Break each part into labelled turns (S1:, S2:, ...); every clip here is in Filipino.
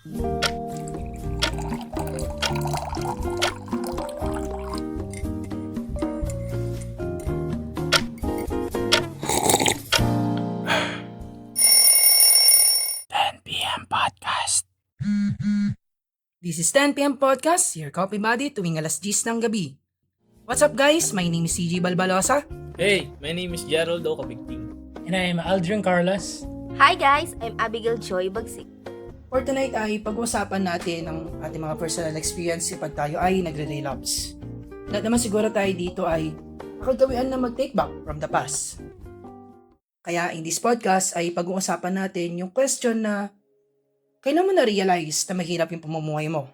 S1: This is 10pm Podcast, your copy buddy tuwing alas 10 ng gabi. What's up guys? My name is CJ Balbalosa.
S2: Hey, my name is Gerald Okabigting.
S3: And I am Aldrin Carlos.
S4: Hi guys, I'm Abigail Joy Bagsik.
S1: For tonight ay pag-uusapan natin ang ating mga personal experience kapag tayo ay nagre-relapse. Lahat naman siguro tayo dito ay nakagawian na mag-take back from the past. Kaya in this podcast ay pag-uusapan natin yung question na kailan mo na-realize na mahirap yung pamumuhay mo?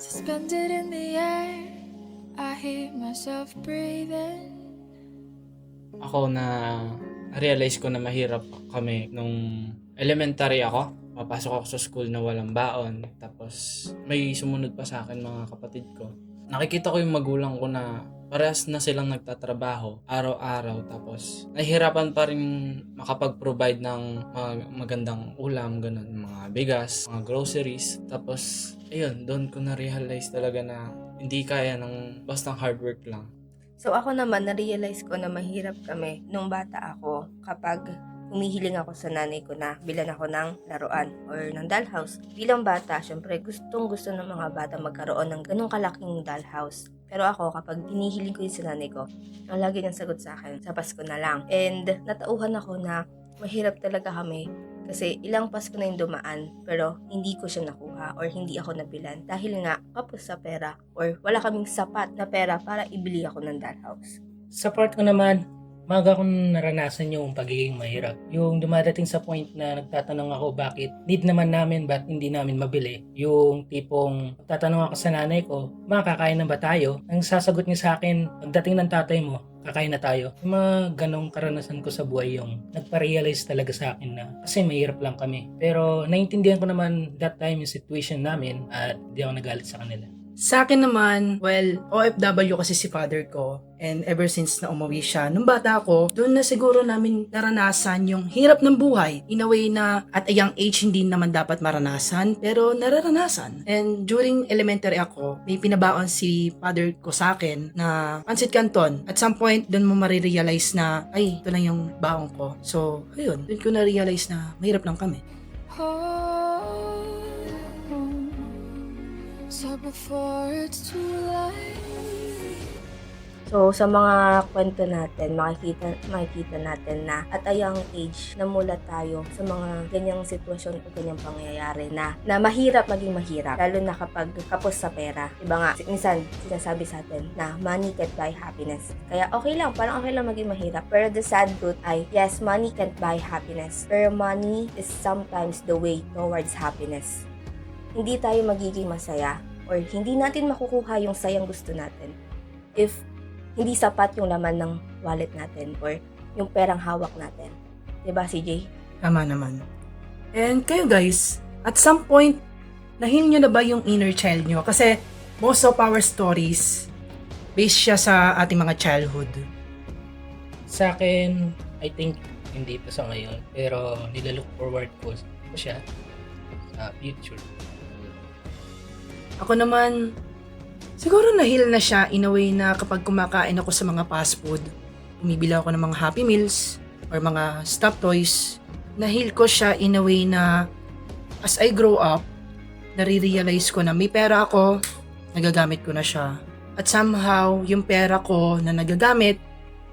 S5: Suspended in the air, I hear myself breathing.
S2: Ako realize ko na mahirap kami nung elementary ako. Papasok ako sa school na walang baon. Tapos may sumunod pa sa akin mga kapatid ko. Nakikita ko yung magulang ko na parehas na silang nagtatrabaho araw-araw. Tapos nahihirapan pa rin makapag-provide ng magandang ulam, ganun, mga bigas, mga groceries. Tapos ayun, doon ko na-realize talaga na hindi kaya ng bastang hard work lang.
S4: So ako naman, na-realize ko na mahirap kami nung bata ako kapag humihiling ako sa nanay ko na bilan ako ng laruan or ng dollhouse. Bilang bata, syempre gustong gusto ng mga bata magkaroon ng ganong kalaking dollhouse. Pero ako, kapag hinihiling ko yun sa nanay ko, ang lagi niyang sagot sa akin, sa Pasko na lang. And natauhan ako na mahirap talaga kami kasi ilang Pasko na yung dumaan pero hindi ko siya nakuha or hindi ako nabilan dahil nga kapos sa pera or wala kaming sapat na pera para ibili ako ng dollhouse.
S3: Sa part ko naman, maga kong naranasan yung pagiging mahirap. Yung dumadating sa point na nagtatanong ako bakit need naman namin ba't hindi namin mabili. Yung tipong tatanong ako sa nanay ko, makakain na ba tayo? Ang sasagot niya sa akin, pagdating ng tatay mo, kakain na tayo. Yung mga ganong karanasan ko sa buhay yung nagpa-realize talaga sa akin na kasi mahirap lang kami. Pero naiintindihan ko naman that time yung situation namin at di ako nagalit sa kanila.
S1: Sa akin naman, well, OFW kasi si father ko. And ever since na umuwi siya, nung bata ako, doon na siguro namin naranasan yung hirap ng buhay. In a way na at a young age hindi naman dapat maranasan, pero nararanasan. And during elementary ako, may pinabaon si father ko sa akin na pansit canton. At some point, doon mo marirealize na, ay, ito lang yung baon ko. So, ayun, doon ko na-realize na mahirap lang kami.
S5: So before it's too late.
S4: So, sa mga kwento natin, makikita natin na at a young age, namulat tayo sa mga ganyang sitwasyon o ganyang pangyayari na mahirap maging mahirap, lalo na kapag kapos sa pera. Diba nga, minsan sinasabi sa atin na money can't buy happiness. Kaya okay lang, parang okay lang maging mahirap. Pero the sad truth ay, yes, money can't buy happiness. Pero money is sometimes the way towards happiness. Hindi tayo magiging masaya or hindi natin makukuha yung sayang gusto natin if hindi sapat yung laman ng wallet natin or yung perang hawak natin. Diba, CJ?
S1: Tama naman. And kayo guys, at some point, nahil nyo na ba yung inner child nyo? Kasi most of our stories, based siya sa ating mga childhood.
S3: Sa akin, I think hindi pa sa ngayon. Pero nilalook forward ko siya sa future.
S1: Ako naman, siguro nahil na siya in a way na kapag kumakain ako sa mga fast food, bumibili ako ng mga Happy Meals or mga stuffed toys, nahil ko siya in a way na as I grow up, nare-realize ko na may pera ako, nagagamit ko na siya. At somehow, yung pera ko na nagagamit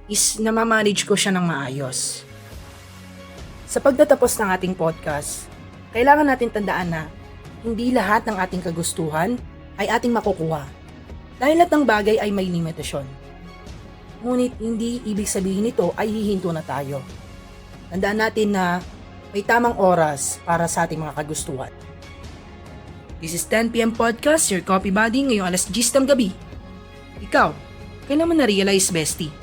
S1: is namamanage ko siya ng maayos. Sa pagtatapos ng ating podcast, kailangan natin tandaan na hindi lahat ng ating kagustuhan ay ating makukuha. Dahil lahat ng bagay ay may limitasyon. Ngunit hindi ibig sabihin nito ay hihinto na tayo. Tandaan natin na may tamang oras para sa ating mga kagustuhan. This is 10pm Podcast, your copy buddy ngayong alas 10 ng gabi. Ikaw, kailan mo na-realize, bestie?